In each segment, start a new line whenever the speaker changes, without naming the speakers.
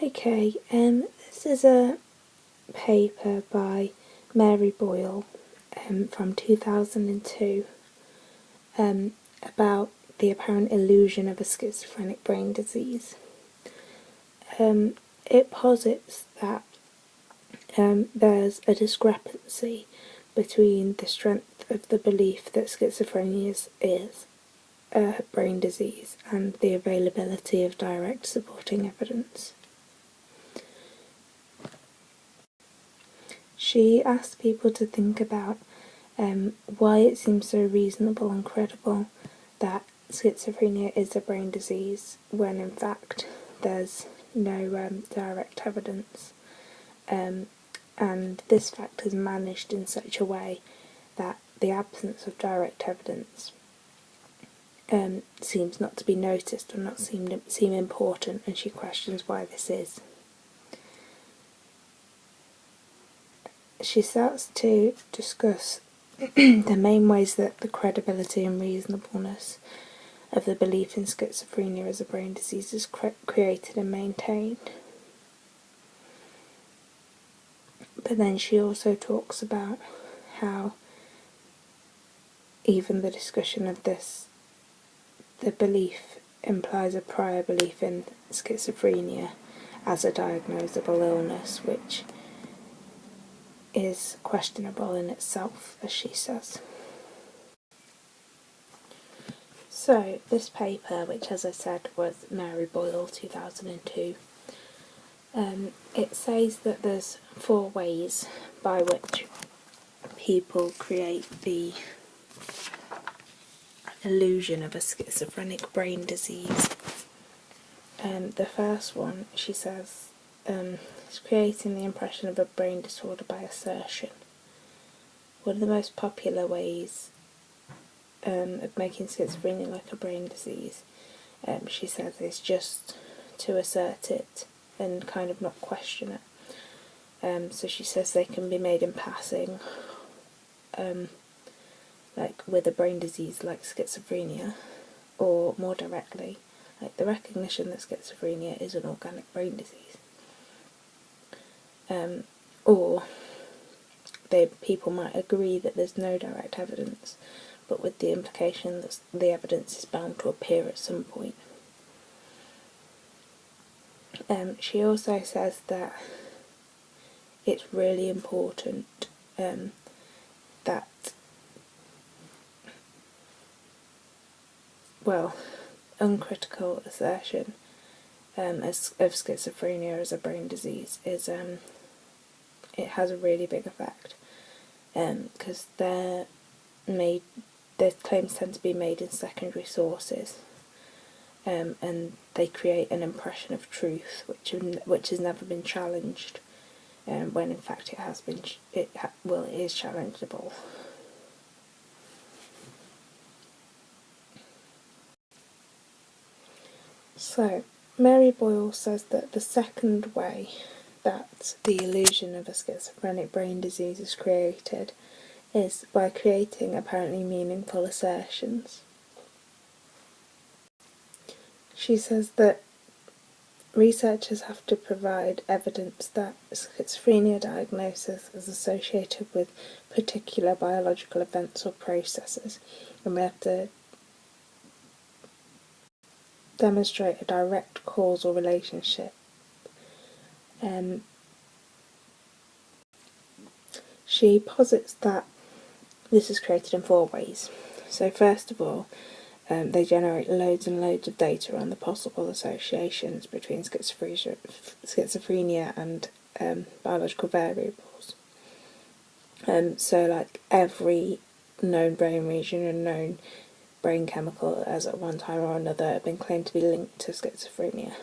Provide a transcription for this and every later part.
Okay, this is a paper by Mary Boyle from 2002 about the apparent illusion of a schizophrenic brain disease. It posits that there's a discrepancy between the strength of the belief that schizophrenia is a brain disease and the availability of direct supporting evidence. She asked people to think about why it seems so reasonable and credible that schizophrenia is a brain disease when in fact there's no direct evidence, and this fact is managed in such a way that the absence of direct evidence seems not to be noticed or not seem important, and she questions why this is. She starts to discuss the main ways that the credibility and reasonableness of the belief in schizophrenia as a brain disease is created and maintained. But then she also talks about how even the discussion of this, the belief implies a prior belief in schizophrenia as a diagnosable illness, which is questionable in itself, as she says. So, this paper, which as I said was Mary Boyle 2002, it says that there's 4 ways by which people create the illusion of a schizophrenic brain disease. The first one, she says, is creating the impression of a brain disorder by assertion. One of the most popular ways of making schizophrenia like a brain disease, she says, is just to assert it and kind of not question it. So she says they can be made in passing, like with a brain disease like schizophrenia, or more directly, like the recognition that schizophrenia is an organic brain disease. Or people might agree that there's no direct evidence, but with the implication that the evidence is bound to appear at some point. She also says that it's really important that, well, uncritical assertion of schizophrenia as a brain disease is it has a really big effect, because their claims tend to be made in secondary sources, and they create an impression of truth which has never been challenged, when in fact it has been. It is challengeable. So, Mary Boyle says that the second way that the illusion of a schizophrenic brain disease is created is by creating apparently meaningful assertions. She says that researchers have to provide evidence that schizophrenia diagnosis is associated with particular biological events or processes, and we have to demonstrate a direct causal relationship. She posits that this is created in 4 ways. So first of all, they generate loads and loads of data on the possible associations between schizophrenia and biological variables. So like every known brain region and known brain chemical has at one time or another been claimed to be linked to schizophrenia.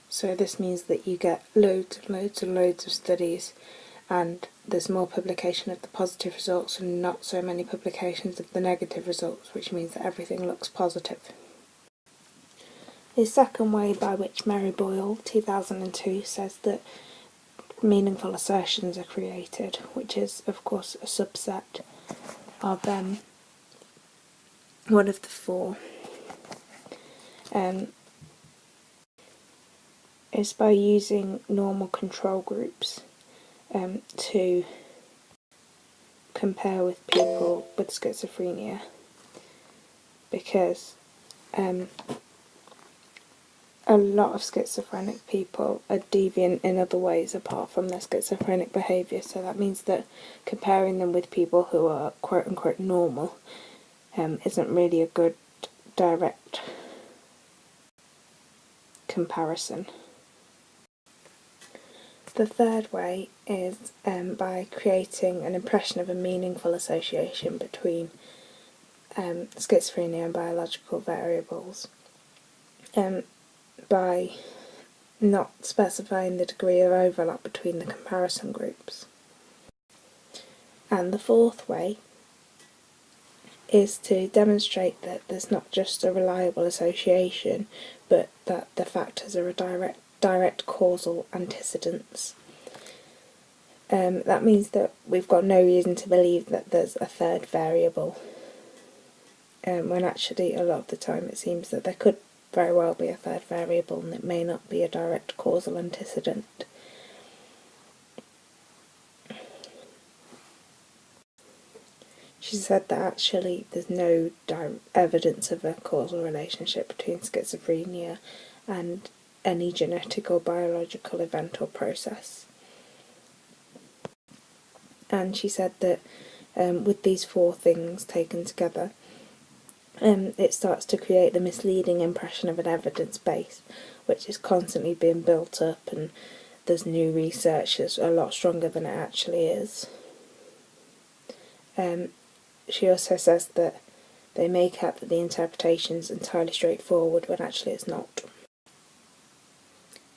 So this means that you get loads and loads and loads of studies, and there's more publication of the positive results and not so many publications of the negative results, which means that everything looks positive. The second way by which Mary Boyle, 2002, says that meaningful assertions are created, which is of course a subset of one of the 4, is by using normal control groups to compare with people with schizophrenia, because a lot of schizophrenic people are deviant in other ways apart from their schizophrenic behaviour, so that means that comparing them with people who are quote-unquote normal isn't really a good direct comparison. The third way is by creating an impression of a meaningful association between schizophrenia and biological variables, by not specifying the degree of overlap between the comparison groups. And the fourth way is to demonstrate that there's not just a reliable association, but that the factors are a direct causal antecedents. That means that we've got no reason to believe that there's a third variable, when actually a lot of the time it seems that there could very well be a third variable and it may not be a direct causal antecedent. She said that actually there's no evidence of a causal relationship between schizophrenia and any genetic or biological event or process. And she said that with these four things taken together, it starts to create the misleading impression of an evidence base, which is constantly being built up, and there's new research that's a lot stronger than it actually is. She also says that they make out that the interpretation's entirely straightforward when actually it's not.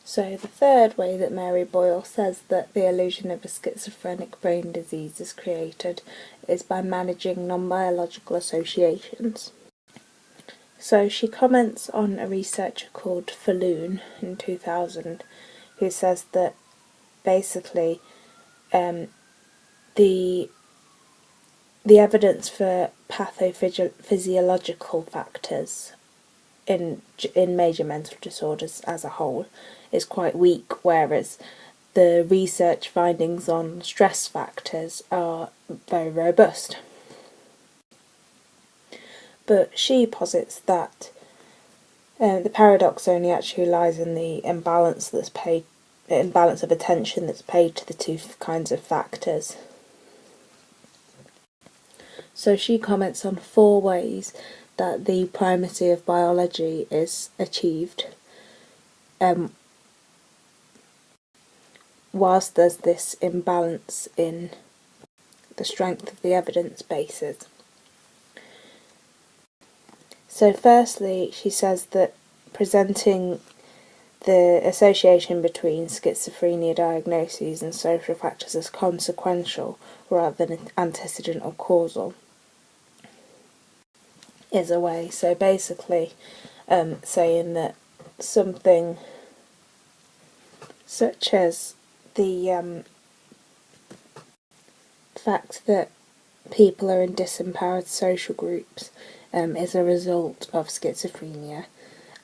So the third way that Mary Boyle says that the illusion of a schizophrenic brain disease is created is by managing non-biological associations. So she comments on a researcher called Falloon in 2000, who says that basically the evidence for pathophysiological factors in major mental disorders as a whole is quite weak, whereas the research findings on stress factors are very robust. But she posits that the paradox only actually lies in the imbalance of attention that's paid to the two kinds of factors. So she comments on 4 ways that the primacy of biology is achieved, whilst there's this imbalance in the strength of the evidence bases. So firstly, she says that presenting the association between schizophrenia diagnoses and social factors as consequential rather than antecedent or causal is a way. So basically saying that something such as the fact that people are in disempowered social groups is a result of schizophrenia,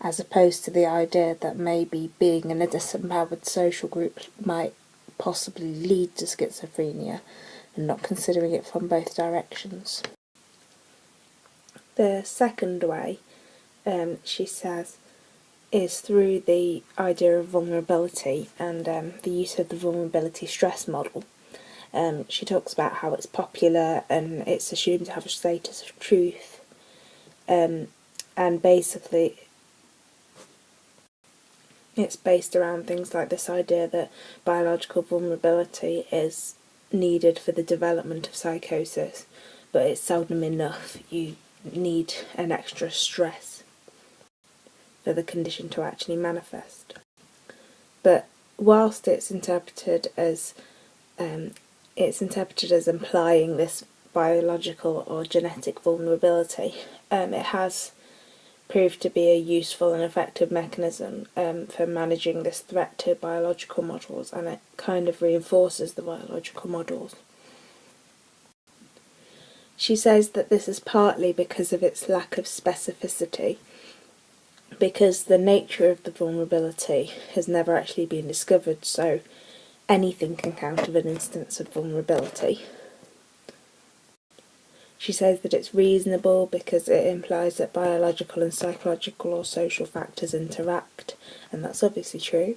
as opposed to the idea that maybe being in a disempowered social group might possibly lead to schizophrenia, and not considering it from both directions. The second way, she says, is through the idea of vulnerability and the use of the vulnerability stress model. She talks about how it's popular and it's assumed to have a status of truth, and basically it's based around things like this idea that biological vulnerability is needed for the development of psychosis, but it's seldom enough. You need an extra stress for the condition to actually manifest. But whilst it's interpreted as implying this biological or genetic vulnerability, it has proved to be a useful and effective mechanism for managing this threat to biological models, and it kind of reinforces the biological models. She says that this is partly because of its lack of specificity, because the nature of the vulnerability has never actually been discovered, so anything can count as an instance of vulnerability. She says that it's reasonable because it implies that biological and psychological or social factors interact, and that's obviously true.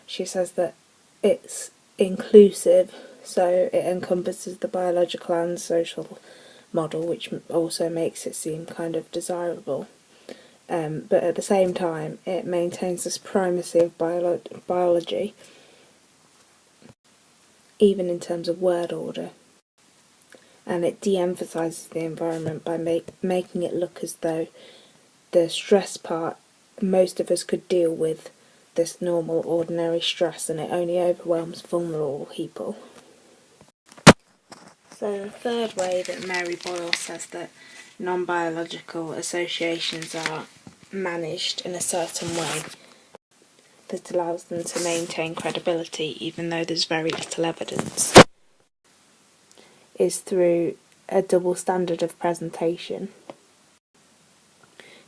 She says that it's inclusive, so it encompasses the biological and social model, which also makes it seem kind of desirable. But at the same time, it maintains this primacy of biology, even in terms of word order. And it de-emphasises the environment by making it look as though the stress part, most of us could deal with this normal, ordinary stress, and it only overwhelms vulnerable people. So the third way that Mary Boyle says that non-biological associations are managed in a certain way that allows them to maintain credibility even though there's very little evidence is through a double standard of presentation.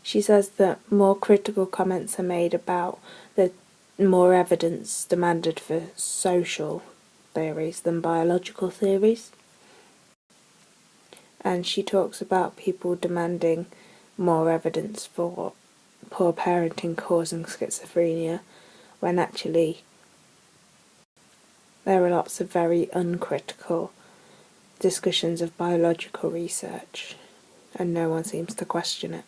She says that more critical comments are made about the more evidence demanded for social theories than biological theories. And she talks about people demanding more evidence for poor parenting causing schizophrenia, when actually there are lots of very uncritical discussions of biological research, and no one seems to question it.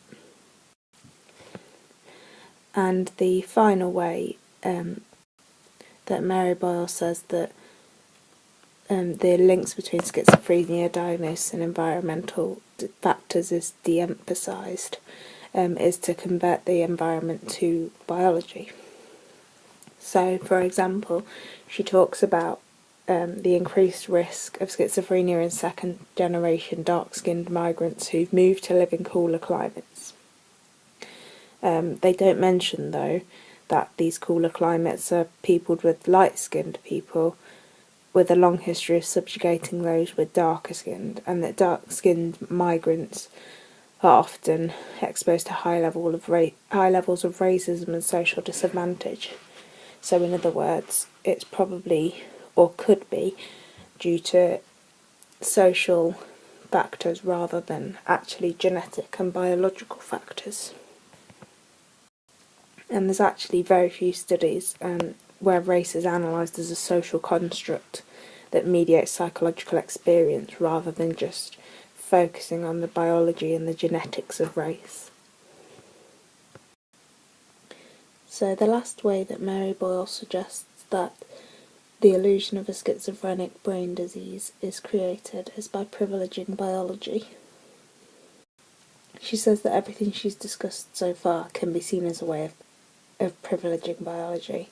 And the final way that Mary Boyle says that the links between schizophrenia diagnosis and environmental factors is de-emphasised is to convert the environment to biology. So, for example, she talks about the increased risk of schizophrenia in second-generation dark-skinned migrants who've moved to live in cooler climates. They don't mention, though, that these cooler climates are peopled with light-skinned people with a long history of subjugating those with darker-skinned, and that dark-skinned migrants are often exposed to high levels of racism and social disadvantage. So in other words, it's probably, or could be, due to social factors rather than actually genetic and biological factors. And there's actually very few studies where race is analysed as a social construct that mediates psychological experience rather than just focusing on the biology and the genetics of race. So the last way that Mary Boyle suggests that the illusion of a schizophrenic brain disease is created is by privileging biology. She says that everything she's discussed so far can be seen as a way of privileging biology.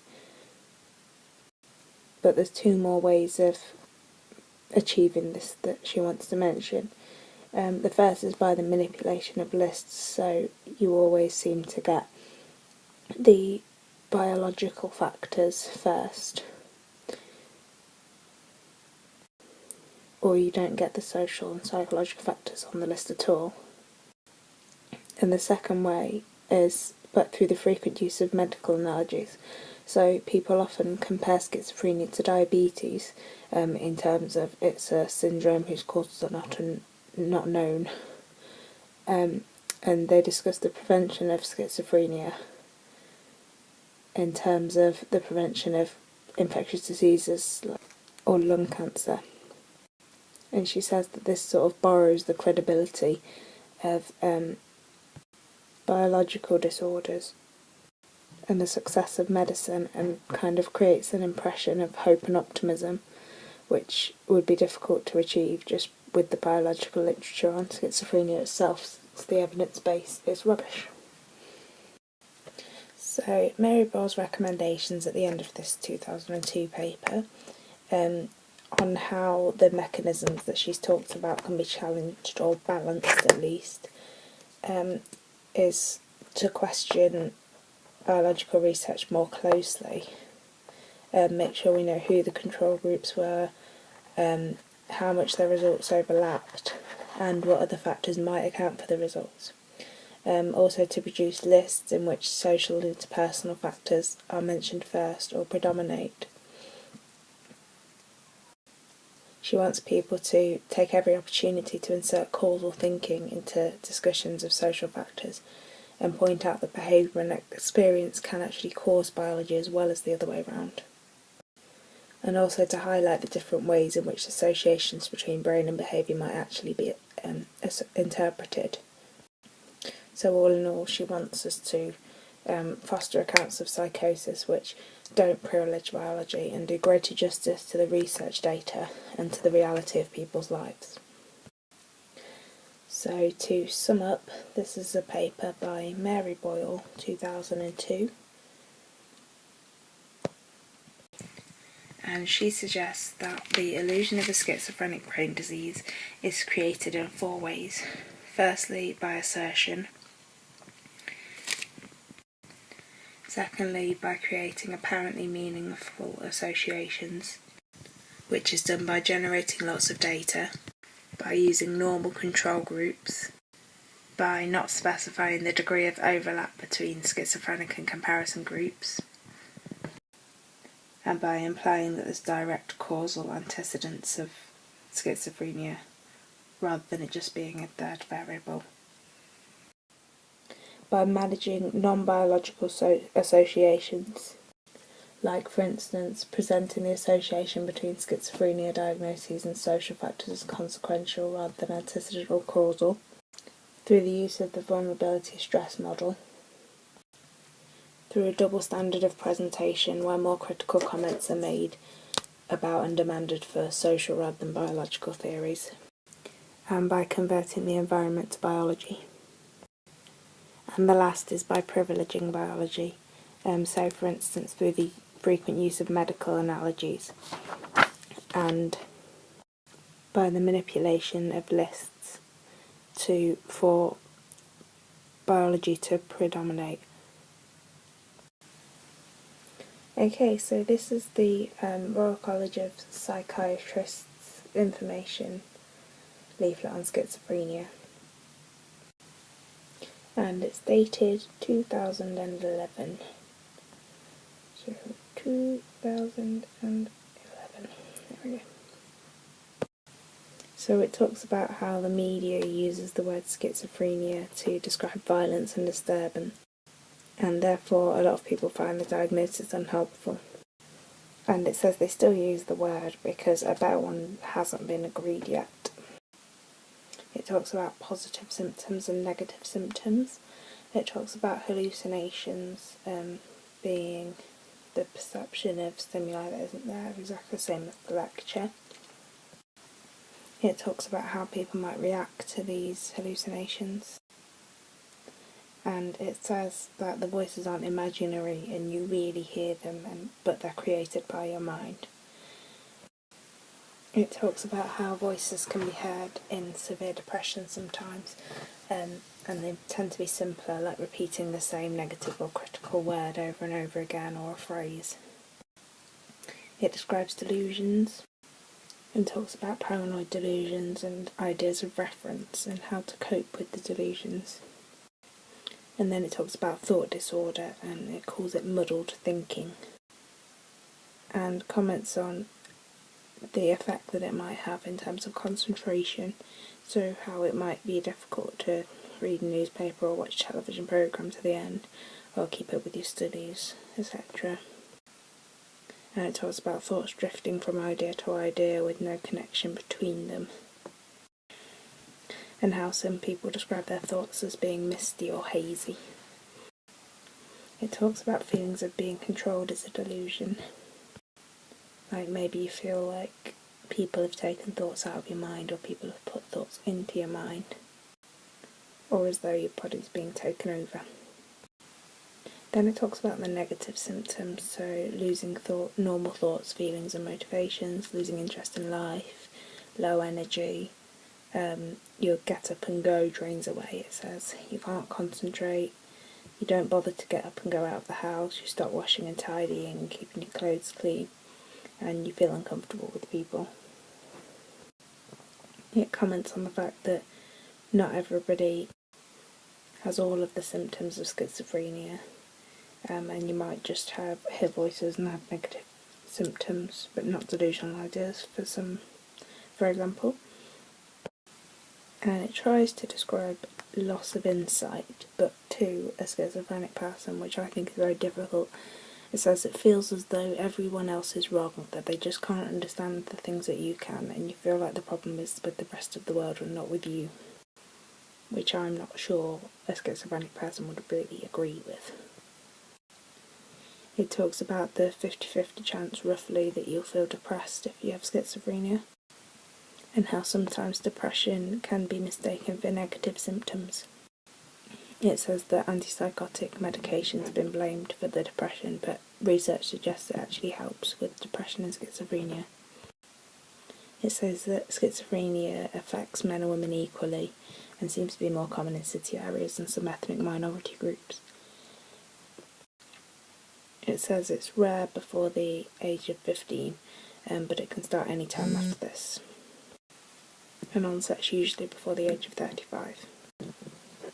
But there's two more ways of achieving this that she wants to mention. The first is by the manipulation of lists, so you always seem to get the biological factors first, or you don't get the social and psychological factors on the list at all. And the second way is but through the frequent use of medical analogies. So people often compare schizophrenia to diabetes in terms of it's a syndrome whose causes are not known. And they discuss the prevention of schizophrenia in terms of the prevention of infectious diseases or lung cancer. And she says that this sort of borrows the credibility of biological disorders and the success of medicine, and kind of creates an impression of hope and optimism, which would be difficult to achieve just with the biological literature on schizophrenia itself, since the evidence base is rubbish. So Mary Boyle's recommendations at the end of this 2002 paper on how the mechanisms that she's talked about can be challenged or balanced at least is to question biological research more closely, make sure we know who the control groups were, how much their results overlapped, and what other factors might account for the results. Also to produce lists in which social and interpersonal factors are mentioned first or predominate. She wants people to take every opportunity to insert causal thinking into discussions of social factors and point out that behaviour and experience can actually cause biology as well as the other way around. And also to highlight the different ways in which associations between brain and behaviour might actually be interpreted. So all in all, she wants us to foster accounts of psychosis which don't privilege biology and do greater justice to the research data and to the reality of people's lives. So to sum up, this is a paper by Mary Boyle, 2002. And she suggests that the illusion of a schizophrenic brain disease is created in 4 ways. Firstly, by assertion. Secondly, by creating apparently meaningful associations, which is done by generating lots of data, by using normal control groups, by not specifying the degree of overlap between schizophrenic and comparison groups, and by implying that there's direct causal antecedents of schizophrenia, rather than it just being a third variable. By managing non-biological associations, like for instance presenting the association between schizophrenia diagnoses and social factors as consequential rather than antecedent or causal, through the use of the vulnerability stress model, through a double standard of presentation where more critical comments are made about and demanded for social rather than biological theories, and by converting the environment to biology. And the last is by privileging biology, so for instance through the frequent use of medical analogies and by the manipulation of lists for biology to predominate. Okay, so this is the Royal College of Psychiatrists information leaflet on schizophrenia. And it's dated 2011. So 2011. There we go. So it talks about how the media uses the word schizophrenia to describe violence and disturbance, and therefore a lot of people find the diagnosis unhelpful. And it says they still use the word because a better one hasn't been agreed yet. It talks about positive symptoms and negative symptoms. It talks about hallucinations being the perception of stimuli that isn't there, exactly the same as the lecture. It talks about how people might react to these hallucinations. And it says that the voices aren't imaginary and you really hear them, but they're created by your mind. It talks about how voices can be heard in severe depression sometimes, and they tend to be simpler, like repeating the same negative or critical word over and over again, or a phrase. It describes delusions and talks about paranoid delusions and ideas of reference and how to cope with the delusions. And then it talks about thought disorder and it calls it muddled thinking, and comments on the effect that it might have in terms of concentration, so how it might be difficult to read a newspaper or watch a television programme to the end, or keep up with your studies, etc. And it talks about thoughts drifting from idea to idea with no connection between them, and how some people describe their thoughts as being misty or hazy. It talks about feelings of being controlled as a delusion. Like maybe you feel like people have taken thoughts out of your mind, or people have put thoughts into your mind, or as though your body's being taken over. Then it talks about the negative symptoms, so losing normal thoughts, feelings and motivations, losing interest in life, low energy, your get up and go drains away, it says. You can't concentrate, you don't bother to get up and go out of the house, you stop washing and tidying and keeping your clothes clean, and you feel uncomfortable with people. It comments on the fact that not everybody has all of the symptoms of schizophrenia, and you might just hear voices and have negative symptoms, but not delusional ideas, for example. And it tries to describe loss of insight, but to a schizophrenic person, which I think is very difficult. It says it feels as though everyone else is wrong, that they just can't understand the things that you can, and you feel like the problem is with the rest of the world and not with you, which I'm not sure a schizophrenic person would really agree with. It talks about the 50-50 chance, roughly, that you'll feel depressed if you have schizophrenia, and how sometimes depression can be mistaken for negative symptoms. It says that antipsychotic medication has been blamed for the depression, but research suggests it actually helps with depression and schizophrenia. It says that schizophrenia affects men and women equally and seems to be more common in city areas and some ethnic minority groups. It says it's rare before the age of 15, but it can start any time after this. And onset's usually before the age of 35.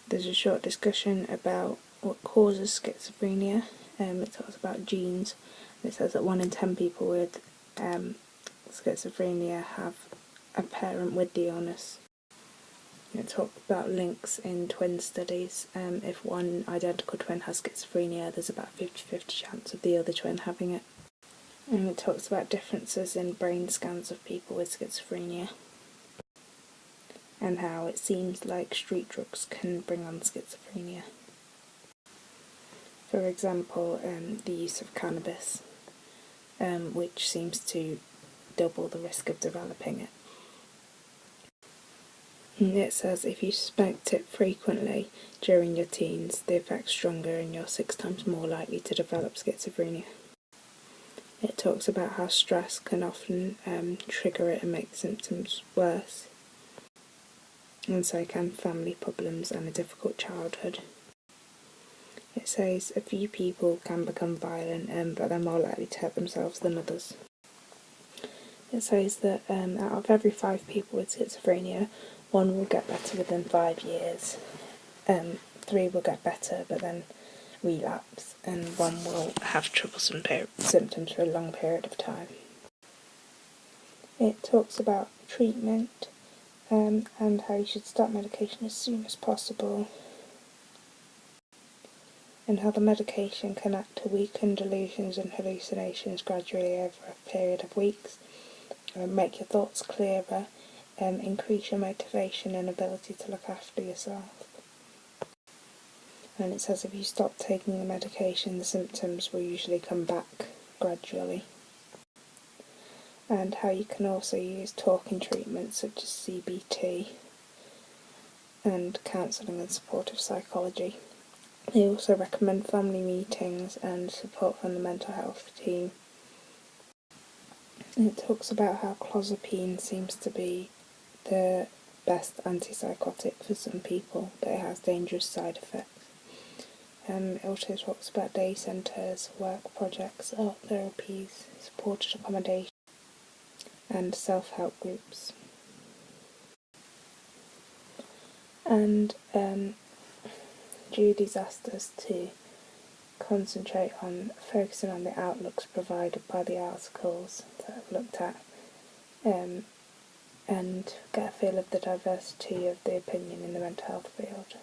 There's a short discussion about what causes schizophrenia. It talks about genes. It says that 1 in 10 people with schizophrenia have a parent with the illness. It talks about links in twin studies. If one identical twin has schizophrenia, there's about a 50-50 chance of the other twin having it. And it talks about differences in brain scans of people with schizophrenia, and how it seems like street drugs can bring on schizophrenia. For example, the use of cannabis, which seems to double the risk of developing it. And it says if you suspect it frequently during your teens, the effect's stronger and you're 6 times more likely to develop schizophrenia. It talks about how stress can often trigger it and make symptoms worse, and so can family problems and a difficult childhood. It says a few people can become violent, but they're more likely to hurt themselves than others. It says that out of every 5 people with schizophrenia, 1 will get better within 5 years, 3 will get better but then relapse, and 1 will have troublesome symptoms for a long period of time. It talks about treatment, and how you should start medication as soon as possible, and how the medication can act to weaken delusions and hallucinations gradually over a period of weeks, make your thoughts clearer, increase your motivation and ability to look after yourself. And it says if you stop taking the medication, the symptoms will usually come back gradually. And how you can also use talking treatments such as CBT and counselling and supportive psychology. They also recommend family meetings and support from the mental health team. And it talks about how clozapine seems to be the best antipsychotic for some people, but it has dangerous side effects. It also talks about day centres, work projects, art therapies, supported accommodation, and self-help groups. And Judy's asked us to concentrate on focusing on the outlooks provided by the articles that I've looked at, and get a feel of the diversity of the opinion in the mental health field.